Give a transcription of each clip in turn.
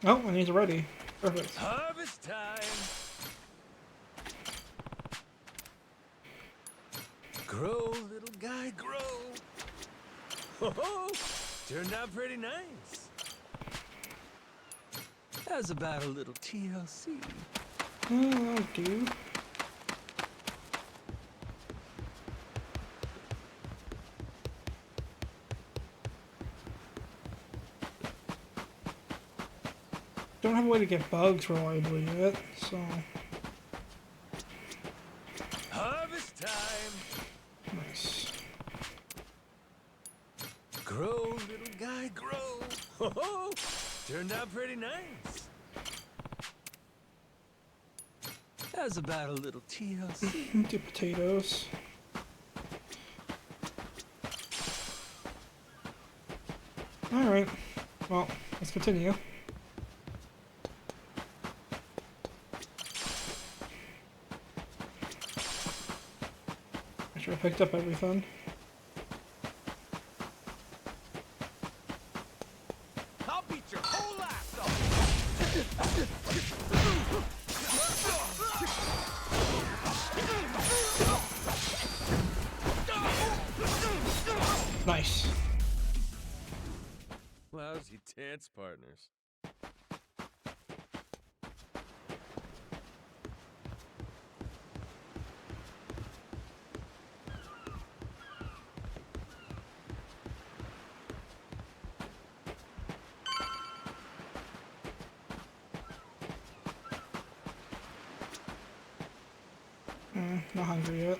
Oh, and he's ready. Perfect. Harvest time. Grow, little guy, grow. Ho-ho! Turned out pretty nice. How's about a little TLC? Oh, dude. Don't have a way to get bugs reliably yet, so... Harvest time. Nice. Grow, little guy, grow. Ho-ho! Turned out pretty nice. How's about a little TLC? Do potatoes. Alright. Well, let's continue. I picked up everything. I'll beat your whole ass off. Nice. Lousy dance partners. Not hungry yet.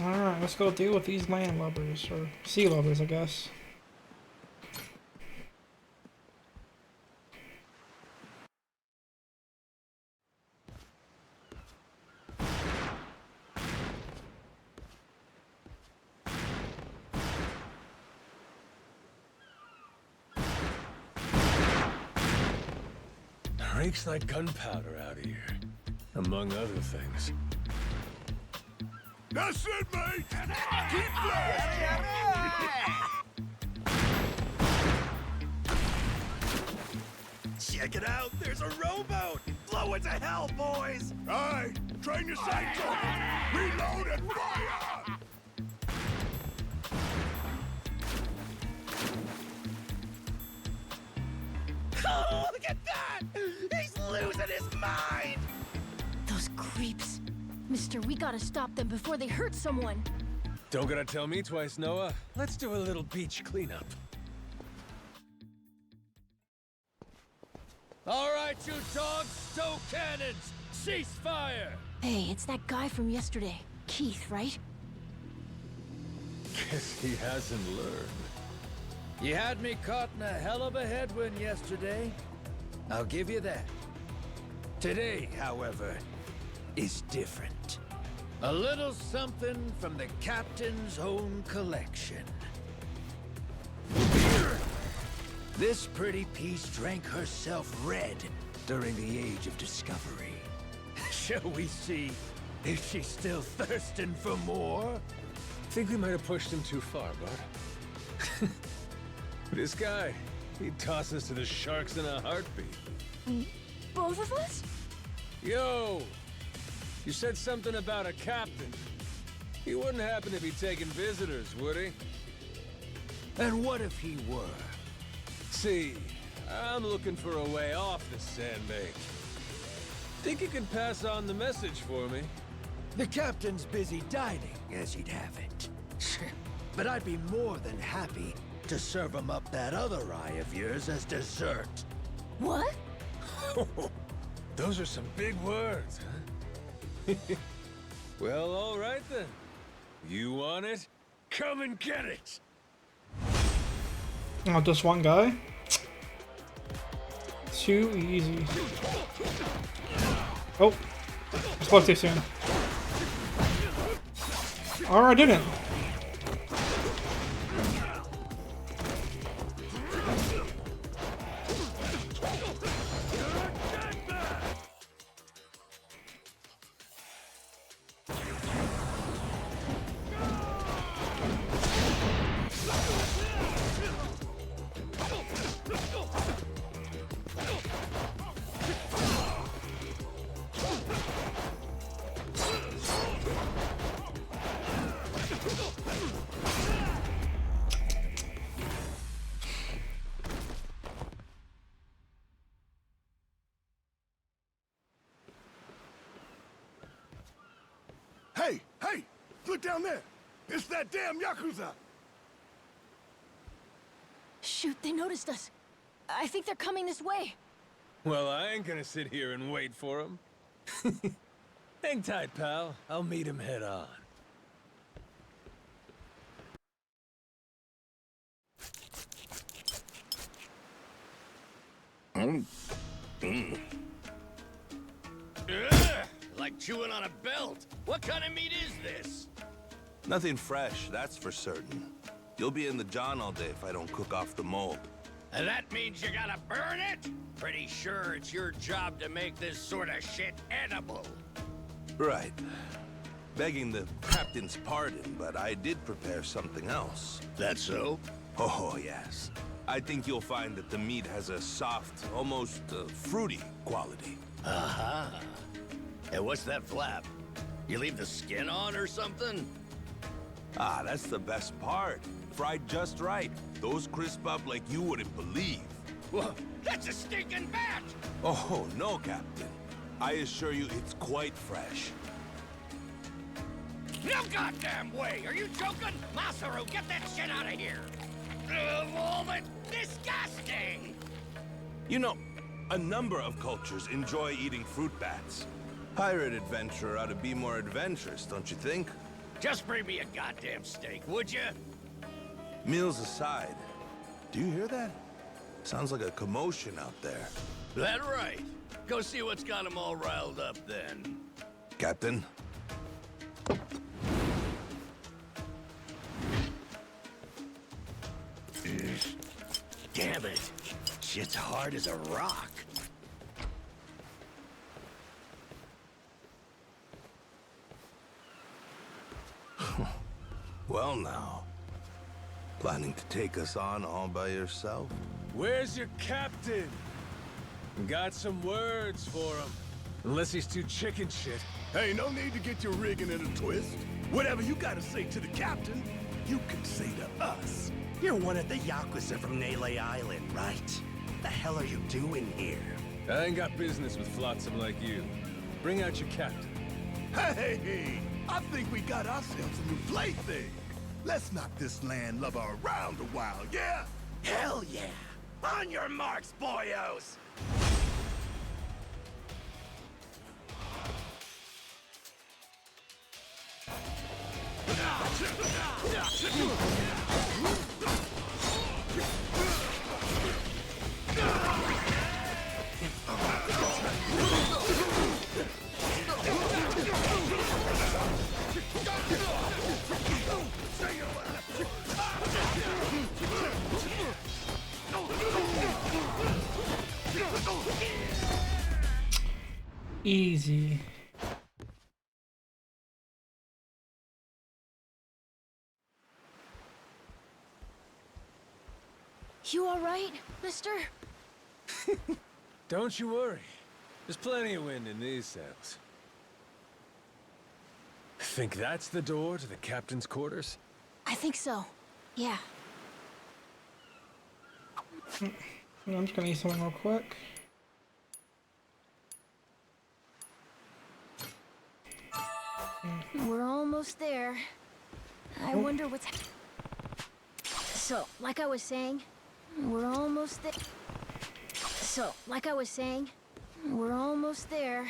Alright, let's go deal with these land lubbers, or sea lubbers, I guess. Reeks like gunpowder out here, among other things. That's it, mate! Keep blowing! Check it out, there's a rowboat! Blow it to hell, boys! Aye, train your sights on it! Reload and fire! Oh, look at that! He's losing his mind! Those creeps. Mister, we gotta stop them before they hurt someone. Don't gotta tell me twice, Noah. Let's do a little beach cleanup. All right, you dogs, stow cannons! Cease fire! Hey, it's that guy from yesterday. Keith, right? Guess he hasn't learned. You had me caught in a hell of a headwind yesterday. I'll give you that. Today, however, is different. A little something from the captain's own collection. This pretty piece drank herself red during the Age of Discovery. Shall we see if she's still thirsting for more? Think we might have pushed him too far, bud. This guy, he'd toss us to the sharks in a heartbeat. Both of us? Yo! You said something about a captain. He wouldn't happen to be taking visitors, would he? And what if he were? See, I'm looking for a way off this sandbank. Think you can pass on the message for me? The captain's busy dining, as he'd have it. But I'd be more than happy to serve him up that other eye of yours as dessert. What? Those are some big words, huh? Well, all right then. You want it? Come and get it! Oh, just one guy? Too easy. Oh, I spoke too soon. Or I didn't. Hey, hey! Look down there! It's that damn Yakuza! Shoot, they noticed us. I think they're coming this way. Well, I ain't gonna sit here and wait for him. Hang tight, pal. I'll meet him head on. Ugh, like chewing on a belt. What kind of meat is this? Nothing fresh, that's for certain. You'll be in the John all day if I don't cook off the mold. And that means you gotta burn it? Pretty sure it's your job to make this sort of shit edible. Right. Begging the captain's pardon, but I did prepare something else. That so? Oh, yes. I think you'll find that the meat has a soft, almost fruity quality. Uh-huh. And what's that flap? You leave the skin on or something? Ah, that's the best part. Fried just right. Those crisp up like you wouldn't believe. Whoa, that's a stinking bat! Oh, no, Captain. I assure you it's quite fresh. No goddamn way! Are you joking? Masaru, get that shit out of here! Vomit! Disgusting! You know, a number of cultures enjoy eating fruit bats. Pirate adventurer ought to be more adventurous, don't you think? Just bring me a goddamn steak, would you? Meals aside, do you hear that? Sounds like a commotion out there. That right. Go see what's got them all riled up then. Captain? Damn it. Shit's hard as a rock. Well now. Planning to take us on all by yourself? Where's your captain? Got some words for him. Unless he's too chicken shit. Hey, no need to get your rigging in a twist. Whatever you gotta say to the captain, you can say to us. You're one of the Yakuza from Nele Island, right? The hell are you doing here? I ain't got business with flotsam like you. Bring out your captain. Hey, I think we got ourselves a new plaything. Let's knock this landlubber around a while, yeah? Hell yeah! On your marks, boyos! Easy. You all right, mister? Don't you worry. There's plenty of wind in these sails. Think that's the door to the captain's quarters? I think so. Yeah. I'm just gonna eat something real quick. We're almost there. I wonder what's... So, like I was saying, we're almost there. So, like I was saying, we're almost there.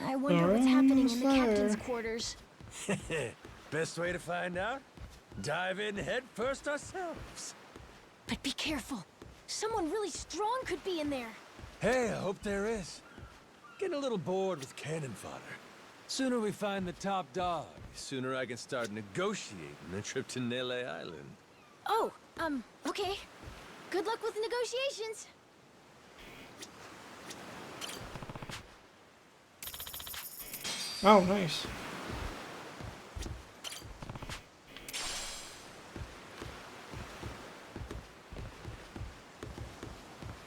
I wonder what's happening in the captain's quarters. Best way to find out? Dive in head first ourselves. But be careful. Someone really strong could be in there. Hey, I hope there is. Getting a little bored with cannon fodder. Sooner we find the top dog, sooner I can start negotiating a trip to Nele Island. Oh, okay. Good luck with the negotiations. Oh, nice.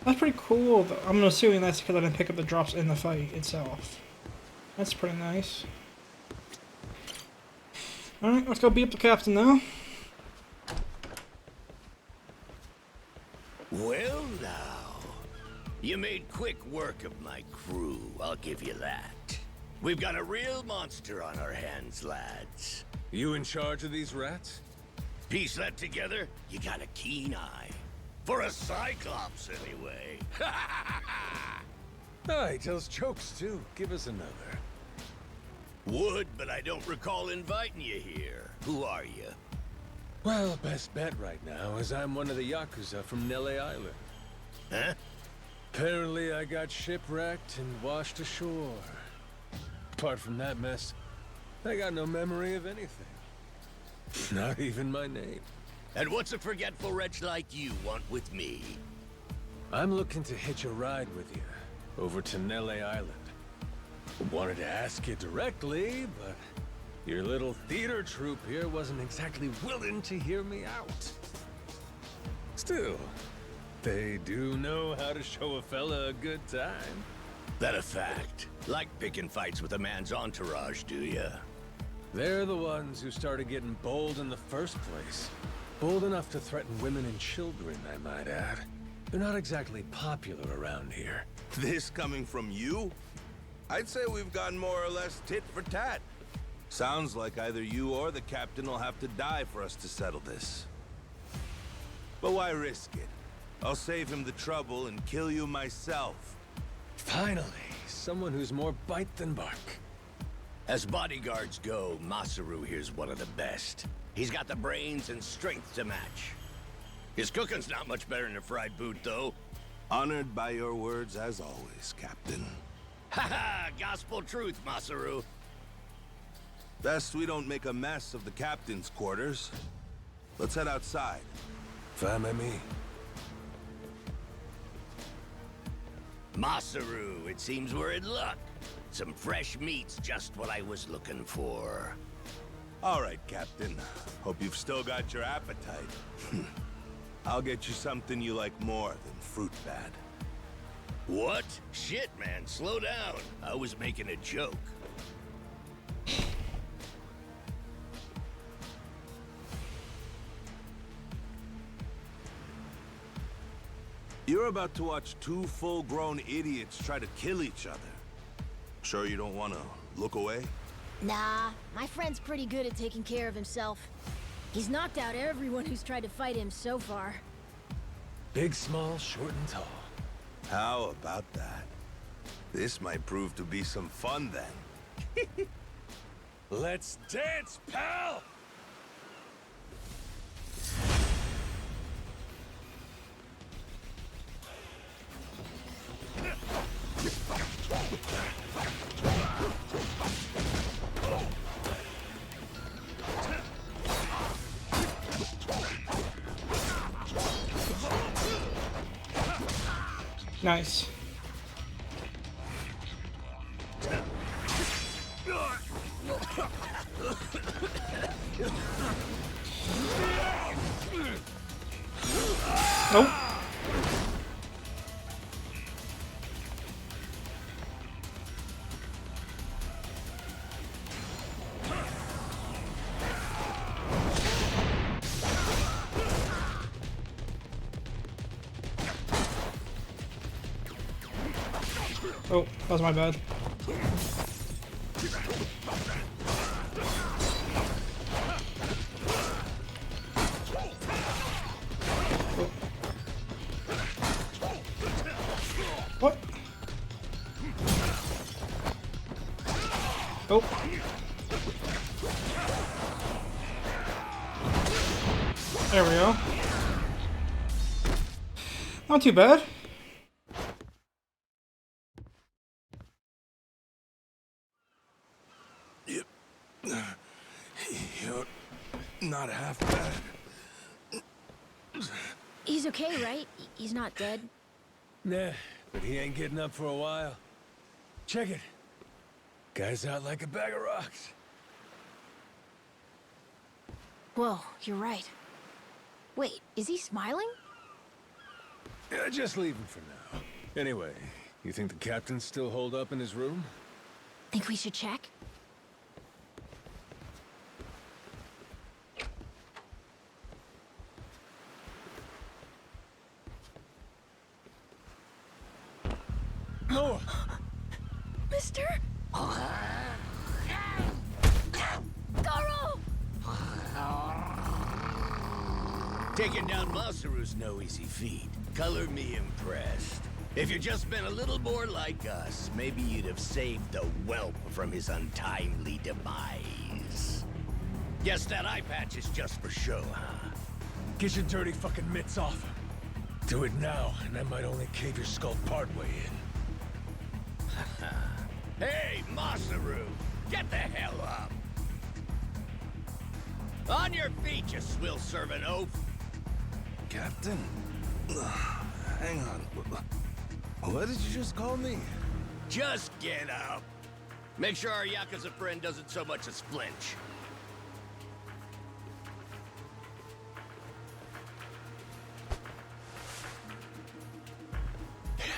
That's pretty cool. I'm assuming that's because I didn't pick up the drops in the fight itself. That's pretty nice. Alright, let's go beat up the captain now. Well now, you made quick work of my crew, I'll give you that. We've got a real monster on our hands, lads. You in charge of these rats? Piece that together, you got a keen eye. For a Cyclops, anyway. Oh, he tells jokes too. Give us another. Would, but I don't recall inviting you here. Who are you? Well, best bet right now is I'm one of the Yakuza from Nele Island. Huh? Apparently I got shipwrecked and washed ashore. Apart from that mess, I got no memory of anything. Not even my name. And what's a forgetful wretch like you want with me? I'm looking to hitch a ride with you over to Nele Island. Wanted to ask you directly, but your little theater troupe here wasn't exactly willing to hear me out. Still, they do know how to show a fella a good time. That a fact? Like picking fights with a man's entourage, do ya? They're the ones who started getting bold in the first place. Bold enough to threaten women and children, I might add. They're not exactly popular around here. This coming from you? I'd say we've gone more or less tit for tat. Sounds like either you or the captain will have to die for us to settle this. But why risk it? I'll save him the trouble and kill you myself. Finally, someone who's more bite than bark. As bodyguards go, Masaru here's one of the best. He's got the brains and strength to match. His cooking's not much better than a fried boot, though. Honored by your words as always, Captain. Haha, gospel truth, Masaru. Best we don't make a mess of the captain's quarters. Let's head outside. Fine by me. Masaru, it seems we're in luck. Some fresh meat's just what I was looking for. All right, Captain. Hope you've still got your appetite. I'll get you something you like more than fruit bat. What? Shit, man, slow down. I was making a joke. You're about to watch two full-grown idiots try to kill each other. Sure you don't want to look away? Nah, my friend's pretty good at taking care of himself. He's knocked out everyone who's tried to fight him so far. Big, small, short, and tall. How about that? This might prove to be some fun then. Let's dance, pal! Nice. Nope. Oh, that was my bad. Oh. What? Oh. There we go. Not too bad. You're not half bad. He's okay, right? He's not dead? Nah, but he ain't getting up for a while. Check it. Guy's out like a bag of rocks. Whoa, you're right. Wait, is he smiling? Yeah, just leave him for now. Anyway, you think the captain's still holed up in his room? Think we should check? No! Mister? Taking down Masaru's no easy feat. Color me impressed. If you'd just been a little more like us, maybe you'd have saved the whelp from his untimely demise. Guess that eye patch is just for show, huh? Get your dirty fucking mitts off. Do it now, and I might only cave your skull partway in. Hey, Masaru! Get the hell up! On your feet, you swill-serving oaf! Captain? Hang on. What did you just call me? Just get up! Make sure our Yakuza friend doesn't so much as flinch.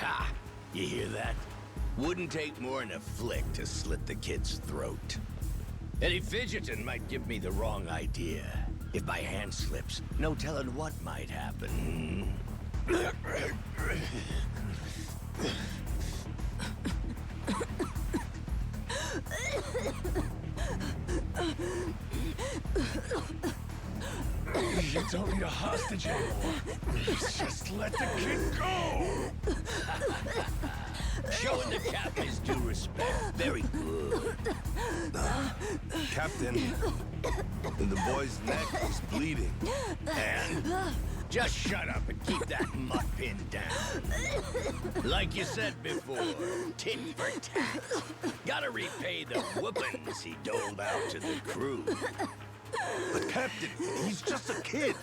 Ha! You hear that? Wouldn't take more than a flick to slit the kid's throat. Any fidgeting might give me the wrong idea. If my hand slips, no telling what might happen. You don't need a hostage anymore. Just let the kid go! Showing the captain his due respect. Very good. Captain, the boy's neck is bleeding. And just shut up and keep that mutt pinned down. Like you said before, tit for tat. Gotta repay the whoopings he doled out to the crew. But Captain, he's just a kid.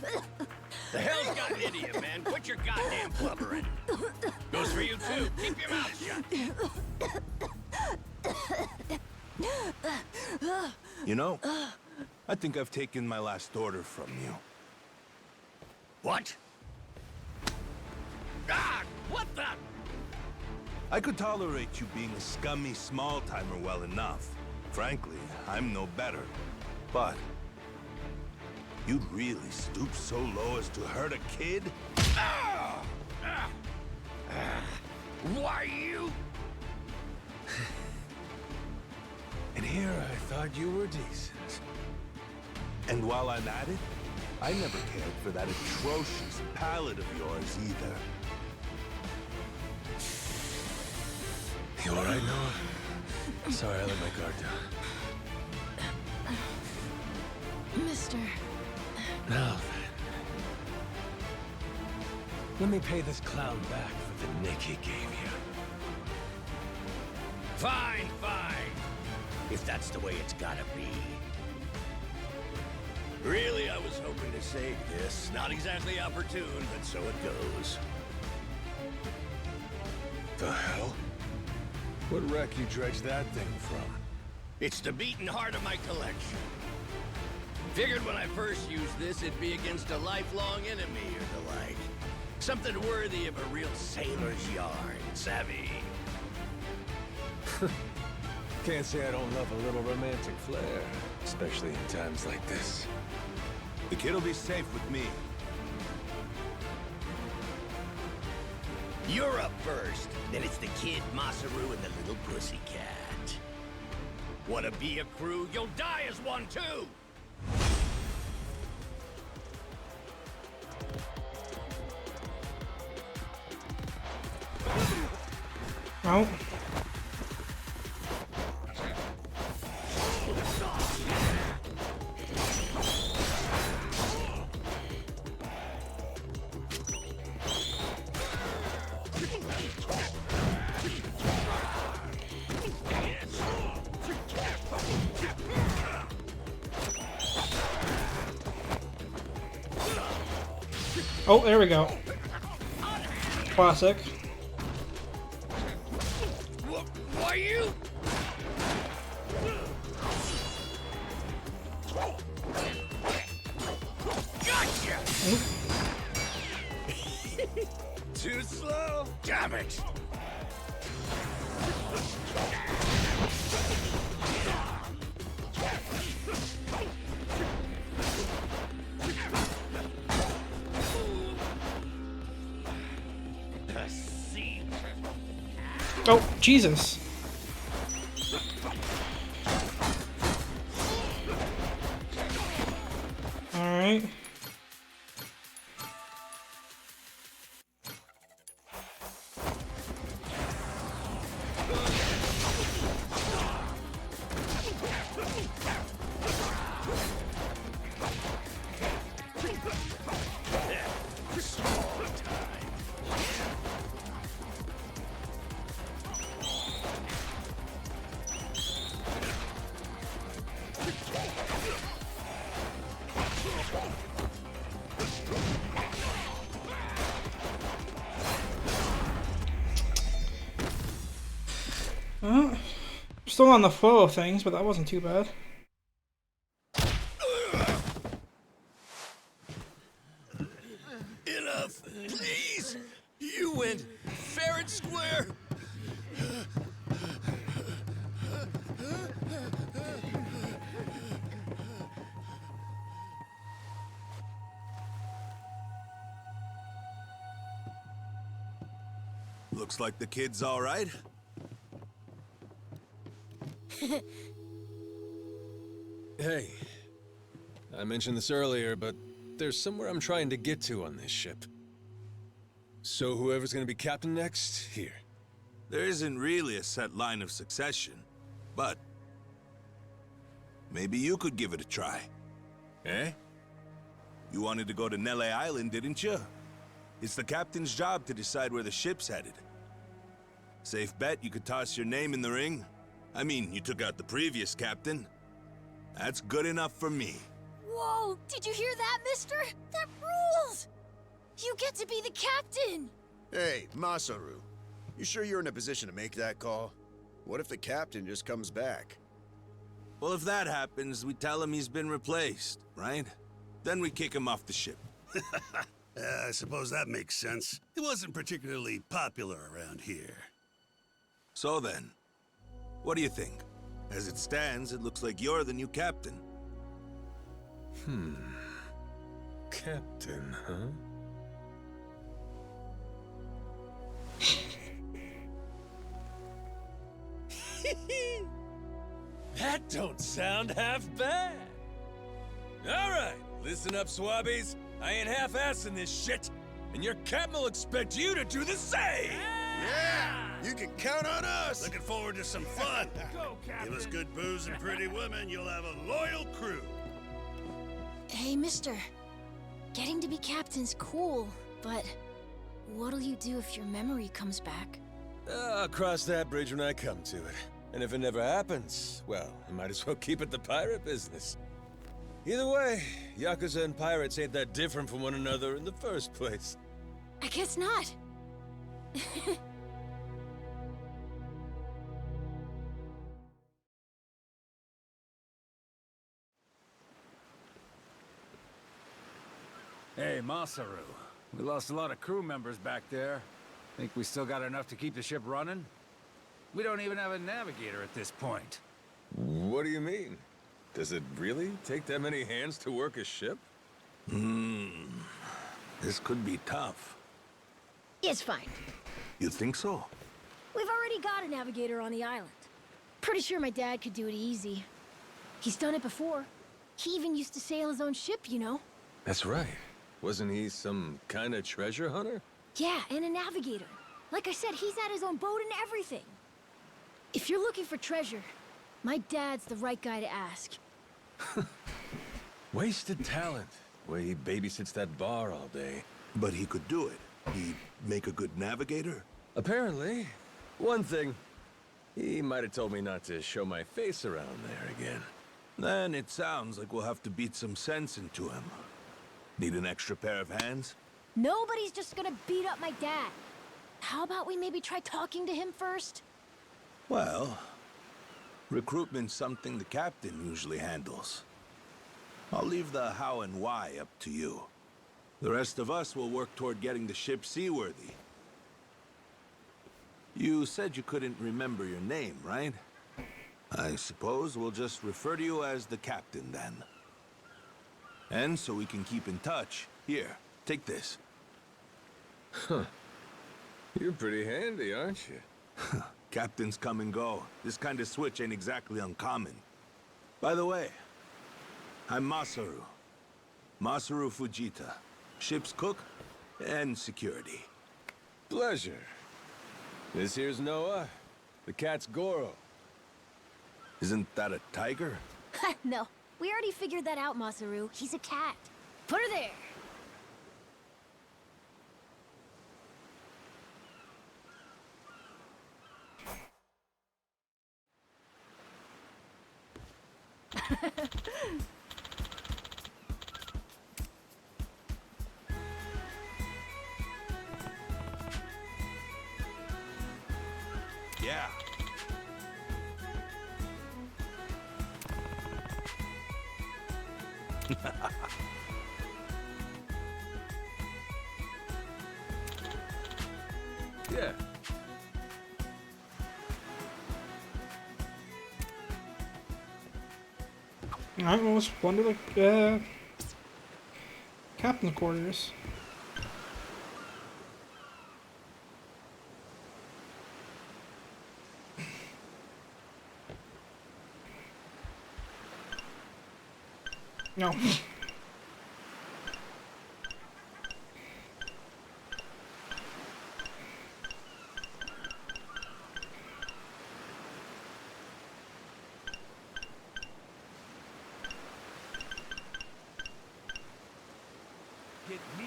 The hell's gotten into you, man? Quit your goddamn blubbering. Goes for you too. Keep your mouth shut. You know, I think I've taken my last order from you. What? Ah! What the? I could tolerate you being a scummy small-timer well enough. Frankly, I'm no better. But you'd really stoop so low as to hurt a kid? Why you? And here I thought you were decent. And while I'm at it, I never cared for that atrocious palate of yours either. You alright, Noah? Sorry, I let my guard down. Mister. Now then. Let me pay this clown back for the nick he gave you. Fine, fine. If that's the way it's gotta be. Really, I was hoping to save this. Not exactly opportune, but so it goes. The hell? What wreck you dredged that thing from? It's the beating heart of my collection. Figured when I first used this, it'd be against a lifelong enemy or the like. Something worthy of a real sailor's yarn, savvy? Can't say I don't love a little romantic flair, especially in times like this. The kid'll be safe with me. You're up first, then it's the kid, Masaru, and the little pussycat. Wanna be a crew? You'll die as one, too! Oh. Oh, there we go. Classic. Why you? Gotcha! Too slow? Damn it! Oh, Jesus. Alright. Still on the flow of things, but that wasn't too bad. Enough, please! You went fair and square! Looks like the kid's all right. Hey, I mentioned this earlier, but there's somewhere I'm trying to get to on this ship. So whoever's gonna be captain next, here. There isn't really a set line of succession, but maybe you could give it a try. Eh? You wanted to go to Nele Island, didn't you? It's the captain's job to decide where the ship's headed. Safe bet you could toss your name in the ring. I mean, you took out the previous captain. That's good enough for me. Whoa, did you hear that, mister? That rules! You get to be the captain! Hey, Masaru. You sure you're in a position to make that call? What if the captain just comes back? Well, if that happens, we tell him he's been replaced, right? Then we kick him off the ship. I suppose that makes sense. He wasn't particularly popular around here. So then, what do you think? As it stands, it looks like you're the new captain. Captain, huh? That don't sound half bad. All right, listen up, swabbies. I ain't half-assing this shit, and your captain will expect you to do the same. Yeah! You can count on us! Looking forward to some fun. Go, Captain. Give us good booze and pretty women, you'll have a loyal crew. Hey, mister. Getting to be captain's cool, but what'll you do if your memory comes back? I'll cross that bridge when I come to it. And if it never happens, well, I might as well keep it the pirate business. Either way, Yakuza and pirates ain't that different from one another in the first place. I guess not. Hey, Masaru. We lost a lot of crew members back there. Think we still got enough to keep the ship running? We don't even have a navigator at this point. What do you mean? Does it really take that many hands to work a ship? This could be tough. It's fine. You think so? We've already got a navigator on the island. Pretty sure my dad could do it easy. He's done it before. He even used to sail his own ship, you know? That's right. Wasn't he some kind of treasure hunter? Yeah, and a navigator. Like I said, he's had his own boat and everything. If you're looking for treasure, my dad's the right guy to ask. Wasted talent. Way he babysits that bar all day. But he could do it. He'd make a good navigator. Apparently. One thing. He might have told me not to show my face around there again. Then it sounds like we'll have to beat some sense into him. Need an extra pair of hands? Nobody's just gonna beat up my dad. How about we maybe try talking to him first? Well, recruitment's something the captain usually handles. I'll leave the how and why up to you. The rest of us will work toward getting the ship seaworthy. You said you couldn't remember your name, right? I suppose we'll just refer to you as the captain then. And so we can keep in touch, here, take this. Huh. You're pretty handy, aren't you? Captains come and go. This kind of switch ain't exactly uncommon. By the way, I'm Masaru. Masaru Fujita. Ship's cook and security. Pleasure. This here's Noah. The cat's Goro. Isn't that a tiger? No, we already figured that out, Masaru. He's a cat. Put her there. Yeah. Yeah. Alright, well, let's wander the captain's quarters. No.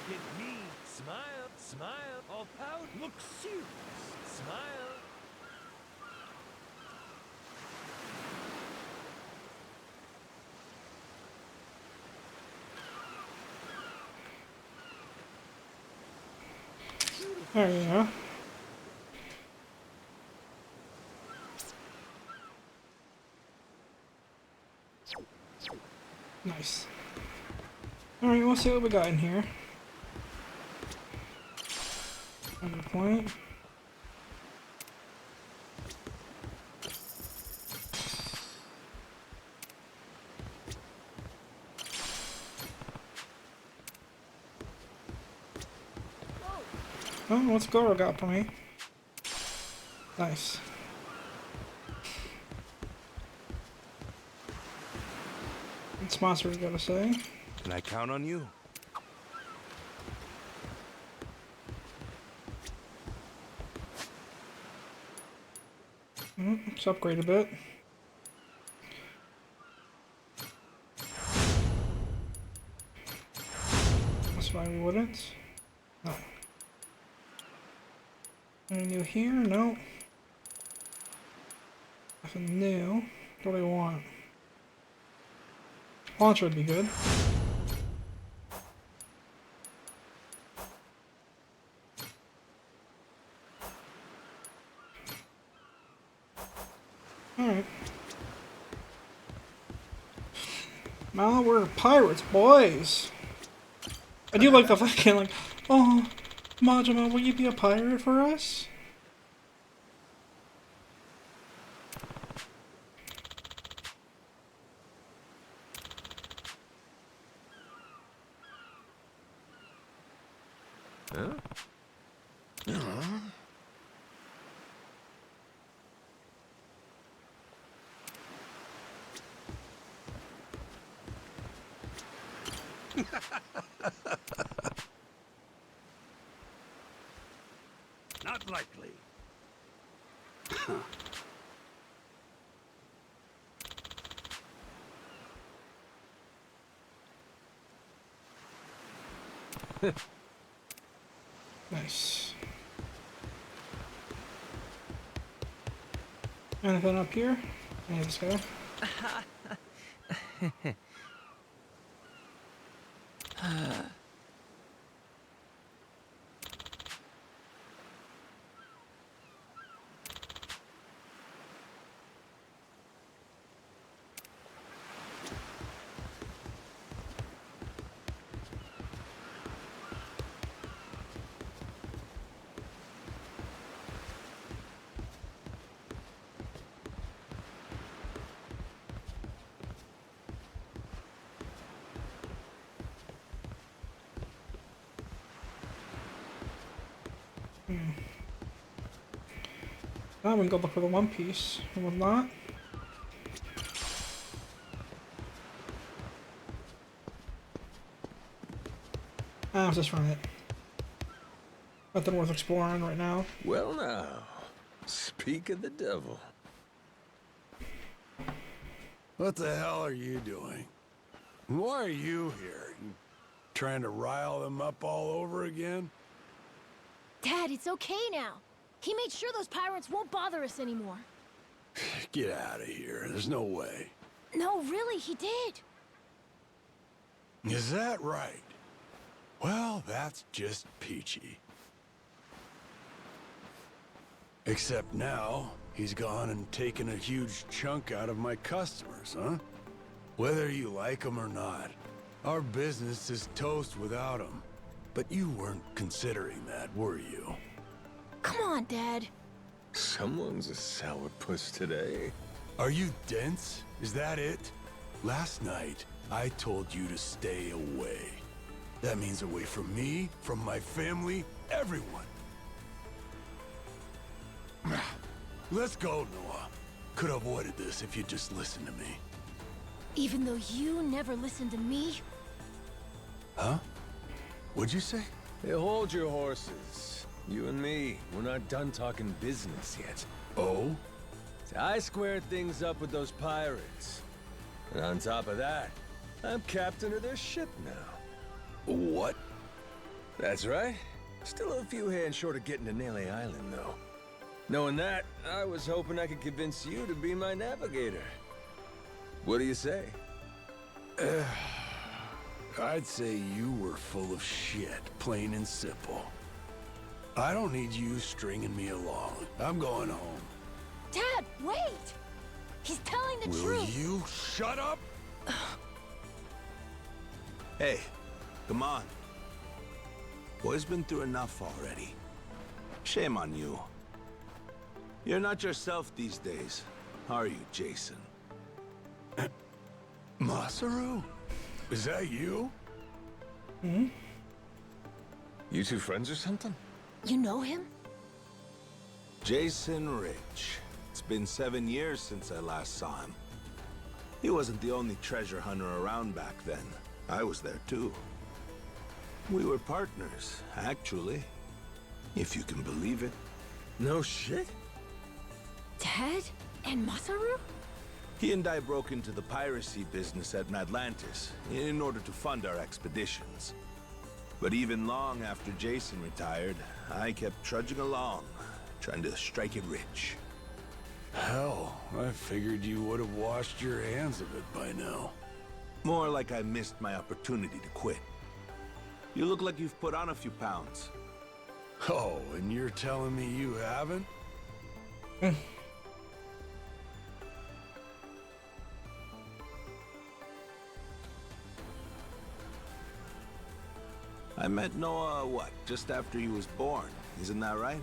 Get me. Smile, smile. All pout. Look serious. Smile. There you go. Nice. Alright, we'll see what we got in here. Another point. Oh, what's Goro got for me? Nice. What's Monster's gotta say? Can I count on you? Let's upgrade a bit. That's why we wouldn't. No. Anything new here? No. Nothing new. What do we want? Launcher would be good. Alright. Now we're pirates, boys! I do like the fucking, like, oh, Majima, will you be a pirate for us? Huh? Not likely. Nice. Anything up here? Yeah, this guy. Now we can go look for the One Piece and whatnot. I was just running it. Nothing worth exploring right now. Well now, speak of the devil. What the hell are you doing? Why are you here? You trying to rile them up all over again? Dad, it's okay now. He made sure those pirates won't bother us anymore. Get out of here. There's no way. No, really, he did. Is that right? Well, that's just peachy. Except now, he's gone and taken a huge chunk out of my customers, huh? Whether you like them or not, Our business is toast without him. But you weren't considering that, were you? Come on, Dad. Someone's a sourpuss today. Are you dense? Is that it? Last night, I told you to stay away. That means away from me, from my family, everyone. Let's go, Noah. Could have avoided this if you'd just listened to me. Even though you never listened to me? Huh? What'd you say? Hey, hold your horses. You and me, we're not done talking business yet. Oh? See, I squared things up with those pirates. And on top of that, I'm captain of their ship now. What? That's right. Still a few hands short of getting to Nele Island, though. Knowing that, I was hoping I could convince you to be my navigator. What do you say? I'd say you were full of shit, plain and simple. I don't need you stringing me along. I'm going home. Dad, wait! He's telling the Will truth. you shut up? Hey, come on. Boy's been through enough already. Shame on you. You're not yourself these days, are you, Jason? Masaru? Is that you? You two friends or something? You know him? Jason Rich. It's been 7 years since I last saw him. He wasn't the only treasure hunter around back then. I was there too. We were partners, actually. If you can believe it. No shit? Dad? And Masaru? He and I broke into the piracy business at Atlantis in order to fund our expeditions. But even long after Jason retired, I kept trudging along, trying to strike it rich. Hell, I figured you would have washed your hands of it by now. More like I missed my opportunity to quit. You look like you've put on a few pounds. Oh, and you're telling me you haven't? I met Noah, what, just after he was born, isn't that right?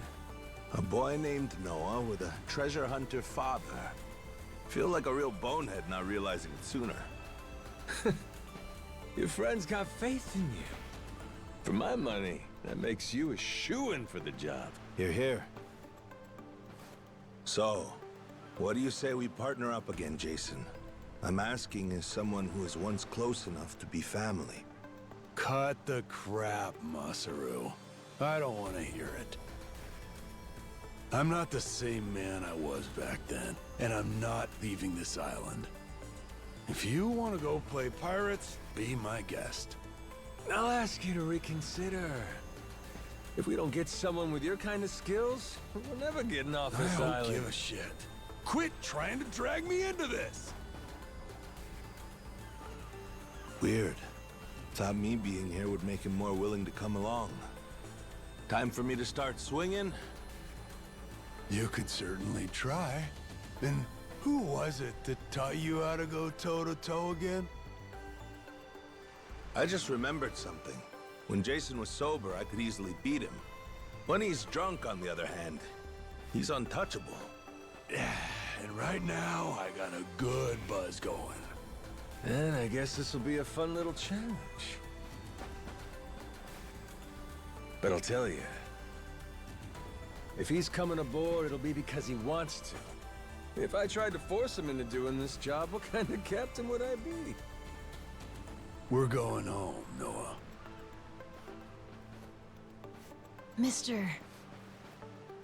A boy named Noah with a treasure hunter father. Feel like a real bonehead not realizing it sooner. Your friends got faith in you. For my money, that makes you a shoo-in for the job. You're here. So, what do you say we partner up again, Jason? I'm asking as someone who was once close enough to be family. Cut the crap, Masaru. I don't want to hear it. I'm not the same man I was back then, and I'm not leaving this island. If you want to go play pirates, be my guest. I'll ask you to reconsider. If we don't get someone with your kind of skills, we're never getting off this I don't island. give a shit. Quit trying to drag me into this! Weird. Thought me being here would make him more willing to come along. Time for me to start swinging? You could certainly try. And who was it that taught you how to go toe-to-toe again? I just remembered something. When Jason was sober, I could easily beat him. When he's drunk, on the other hand, he's untouchable. And right now, I got a good buzz going. And I guess this will be a fun little challenge. But I'll tell you, if he's coming aboard, it'll be because he wants to. If I tried to force him into doing this job, what kind of captain would I be? We're going home, Noah. Mister.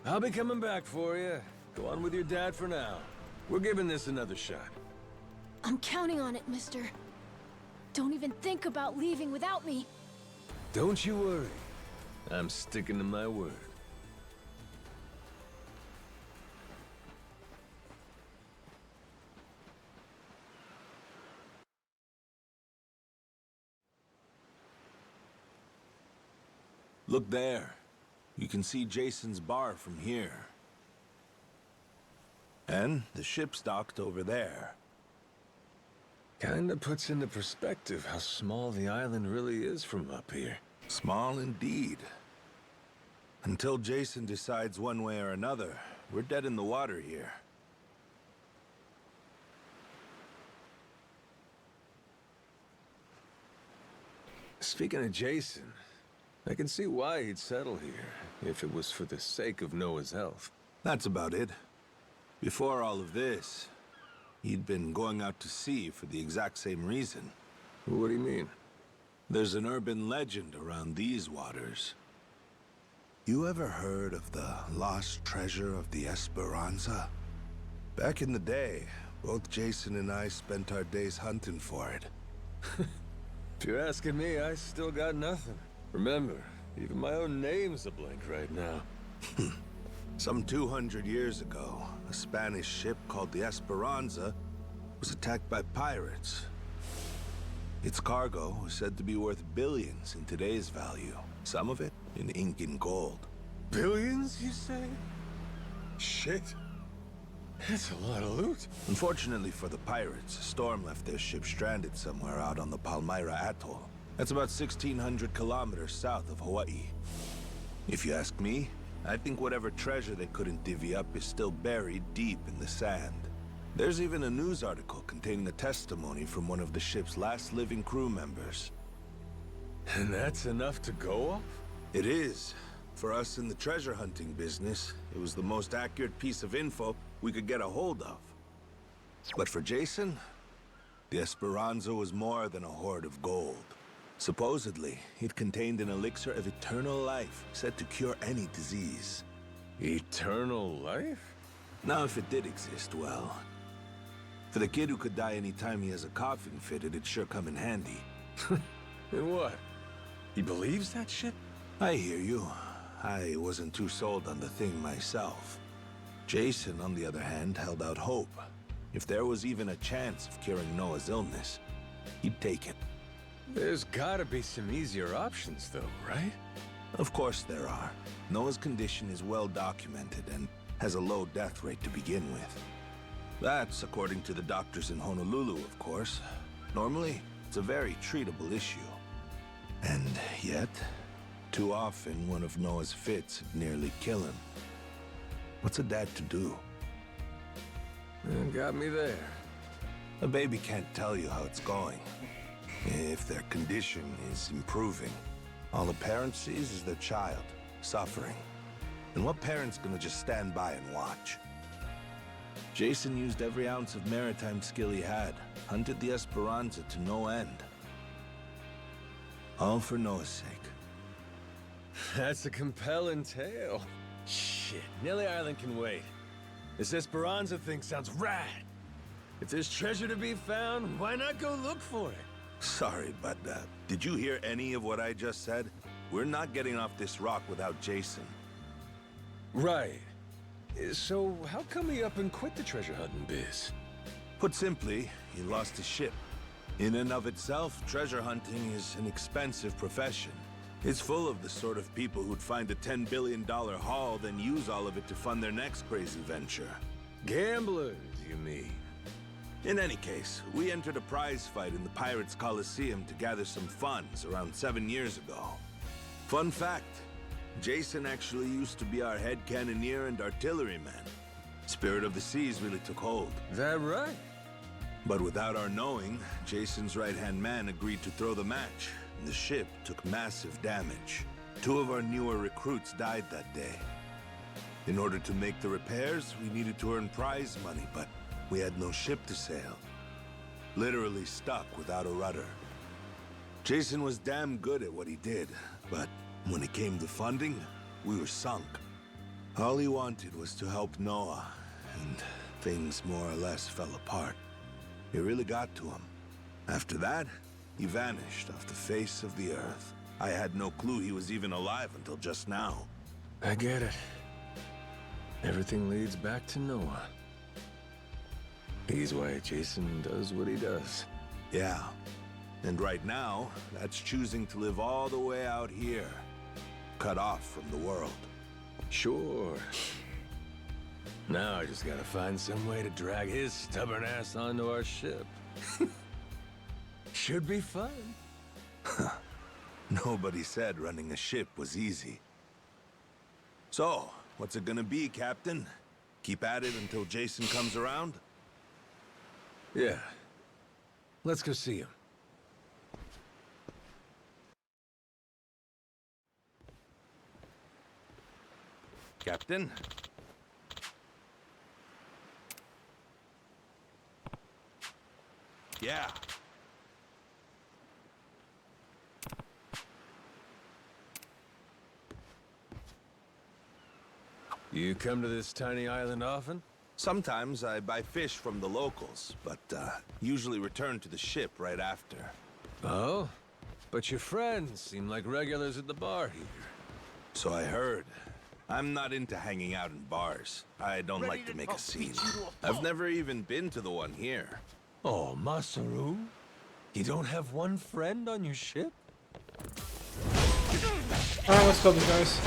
I'll be coming back for you. Go on with your dad for now. We're giving this another shot. I'm counting on it, mister. Don't even think about leaving without me. Don't you worry. I'm sticking to my word. Look there. You can see Jason's bar from here. And the ship's docked over there. Kinda puts into perspective how small the island really is from up here. Small indeed. Until Jason decides one way or another, we're dead in the water here. Speaking of Jason, I can see why he'd settle here, if it was for the sake of Noah's health. That's about it. Before all of this, he'd been going out to sea for the exact same reason. What do you mean? There's an urban legend around these waters. You ever heard of the lost treasure of the Esperanza? Back in the day, both Jason and I spent our days hunting for it. If you're asking me, I still got nothing. Remember, even my own name's a blank right now. Some 200 years ago, a Spanish ship called the Esperanza was attacked by pirates. Its cargo was said to be worth billions in today's value, some of it in ink and gold. Billions, you say? Shit. That's a lot of loot. Unfortunately for the pirates, a storm left their ship stranded somewhere out on the Palmyra Atoll. That's about 1,600 kilometers south of Hawaii. If you ask me, I think whatever treasure they couldn't divvy up is still buried deep in the sand. There's even a news article containing a testimony from one of the ship's last living crew members. And that's enough to go off? It is. For us in the treasure hunting business, it was the most accurate piece of info we could get a hold of. But for Jason, the Esperanza was more than a hoard of gold. Supposedly, it contained an elixir of eternal life, said to cure any disease. Eternal life? Now, if it did exist, well... For the kid who could die any time he has a coffin fitted, it'd sure come in handy. And what? He believes that shit? I hear you. I wasn't too sold on the thing myself. Jason, on the other hand, held out hope. If there was even a chance of curing Noah's illness, he'd take it. There's gotta be some easier options, though, right? Of course there are. Noah's condition is well documented and has a low death rate to begin with. That's according to the doctors in Honolulu, of course. Normally, it's a very treatable issue. And yet, too often one of Noah's fits would nearly kill him. What's a dad to do? Got me there. A baby can't tell you how it's going. If their condition is improving, all a parent sees is their child suffering. And what parent's gonna just stand by and watch? Jason used every ounce of maritime skill he had, hunted the Esperanza to no end. All for Noah's sake. That's a compelling tale. Shit, Nelly Island can wait. This Esperanza thing sounds rad. If there's treasure to be found, why not go look for it? Sorry, but did you hear any of what I just said? We're not getting off this rock without Jason. Right. So how come he up and quit the treasure hunting biz? Put simply, he lost his ship. In and of itself, treasure hunting is an expensive profession. It's full of the sort of people who'd find a $10 billion haul, then use all of it to fund their next crazy venture. Gamblers, you mean? In any case, we entered a prize fight in the Pirates Coliseum to gather some funds around 7 years ago. Fun fact, Jason actually used to be our head cannoneer and artilleryman. Spirit of the Seas really took hold. That right? But without our knowing, Jason's right-hand man agreed to throw the match, and the ship took massive damage. 2 of our newer recruits died that day. In order to make the repairs, we needed to earn prize money, but we had no ship to sail. Literally stuck without a rudder. Jason was damn good at what he did, but when it came to funding, we were sunk. All he wanted was to help Noah, and things more or less fell apart. It really got to him. After that, he vanished off the face of the earth. I had no clue he was even alive until just now. I get it. Everything leads back to Noah. He's why Jason does what he does. Yeah. And right now, that's choosing to live all the way out here, cut off from the world. Sure. Now I just gotta find some way to drag his stubborn ass onto our ship. Should be fun. Nobody said running a ship was easy. So, what's it gonna be, Captain? Keep at it until Jason comes around? Yeah. Let's go see him. Captain? Yeah. You come to this tiny island often? Sometimes I buy fish from the locals, but usually return to the ship right after. Oh? But your friends seem like regulars at the bar here. So I heard. I'm not into hanging out in bars. I don't like to make a scene. I've never even been to the one here. Oh, Masaru? You don't have one friend on your ship? Alright, let's go, these guys.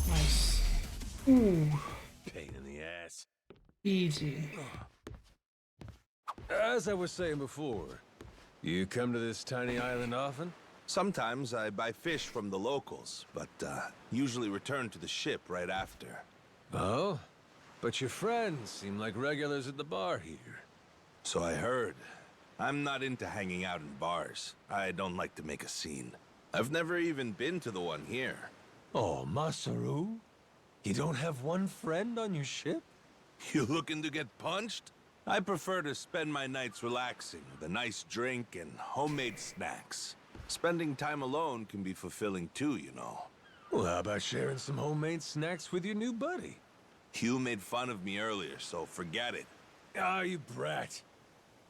Nice. Ooh, Pain in the ass. easy. As I was saying before, you come to this tiny island often? Sometimes I buy fish from the locals, but usually return to the ship right after. Oh? But your friends seem like regulars at the bar here. So I heard. I'm not into hanging out in bars. I don't like to make a scene. I've never even been to the one here. Oh, Masaru? You don't have one friend on your ship? You looking to get punched? I prefer to spend my nights relaxing with a nice drink and homemade snacks. Spending time alone can be fulfilling too, you know. Well, how about sharing some homemade snacks with your new buddy? You made fun of me earlier, so forget it. Ah, you brat.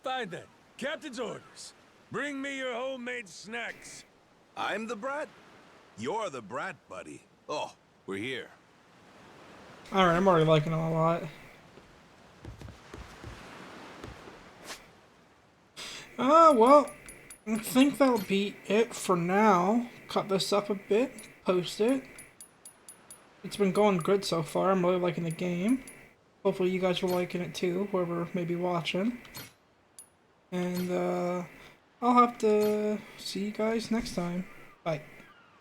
Fine then. Captain's orders. Bring me your homemade snacks. I'm the brat? You're the brat, buddy. Oh, we're here. Alright, I'm already liking them a lot. Well, I think that'll be it for now. Cut this up a bit, post it. It's been going good so far. I'm really liking the game. Hopefully you guys are liking it too, whoever may be watching. And I'll have to see you guys next time. Bye.